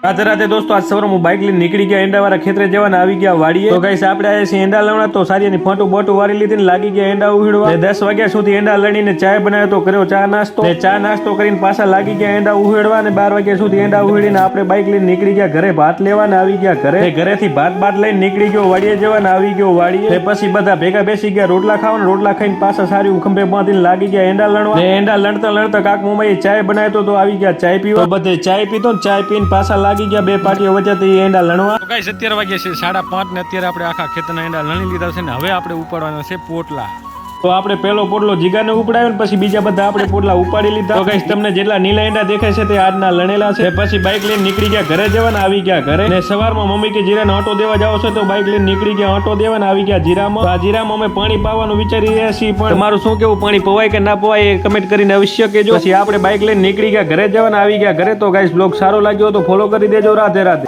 રાતે રાતે દોસ્તો આજ સવારે હું બાઇક લઈને નીકળી ગયા એંડા વાળા ખેતરે જવાના આવી ગયા વાડીએ તો ગાઈસ આપણે આવ્યા છીએ એંડા લણવા તો સારી એની ફોટો બોટો વારી લીધી ને લાગી ગયા એંડા ઉહીડવા 10 વાગ્યા સુધી એંડા લણીને ચાય બનાવ્યો તો કર્યો ચા નાસ્તો કરીને પાછા લાગી ગયા એંડા ઉહીડવા અને 12 વાગ્યા સુધી એંડા ઉહીડીને આપણે બાઇક લઈને નીકળી ગયા ઘરે ભાત લેવાને આવી ગયા ઘરેથી ભાત લઈને નીકળી ગયો વાડીએ જવાને આવી ગયો વાડીએ પછી બધા ભેગા બેસી ગયા રોટલા ખાવાના રોટલા ખાઈને પાછા સારી ખંભે બાંધીને લાગી ગયા એંડા લણવા એંડા લણતા કાક મમ્મીએ ચાય બનાવ્યો તો આવી ગયા ચાય પીવા બધે ચાય પીતો ને ચાય પીને પાછા લાગી ગયા બે પાર્ટીઓ વચ્ચે એંડા લણવા તો ગાઈસ 17 વાગ્યા છે 5:30 ને અત્યારે આપણે આખા ખેતરના એંડા લણી લીધા છે ને હવે આપણે ઉપાડવાના છે પોટલા તો આપણે પહેલો પોટલો જીગાને ઉપડાવ્યો ને પછી બીજા બધા આપણે પોટલા ઉપાડી લીધા તો ગાઈસ તમને જેટલા નીલા એંડા દેખાય છે તે આજના લણેલા છે પછી બાઇક લઈને નીકળી ગયા ઘરે જવાના આવી ગયા ઘરે ને સવારમાં મમ્મી કે જીરાને આંટો દેવા જાવ છો તો બાઇક લઈને નીકળી ગયા આંટો દેવાના આવી ગયા જીરામાં આ જીરામાં અમે પાણી પાવાનું વિચારી રહ્યા છીએ પણ તમારું શું કેવું પાણી પવાય કે ના પવાય એ કમેન્ટ કરીને અવશ્ય કહેજો પછી આપણે બાઇક લઈને નીકળી ગયા ઘરે જવાના આવી ગયા ઘરે તો ગાઈસ બ્લોગ સારો લાગ્યો તો ફોલો કરી દેજો રાધે રાધે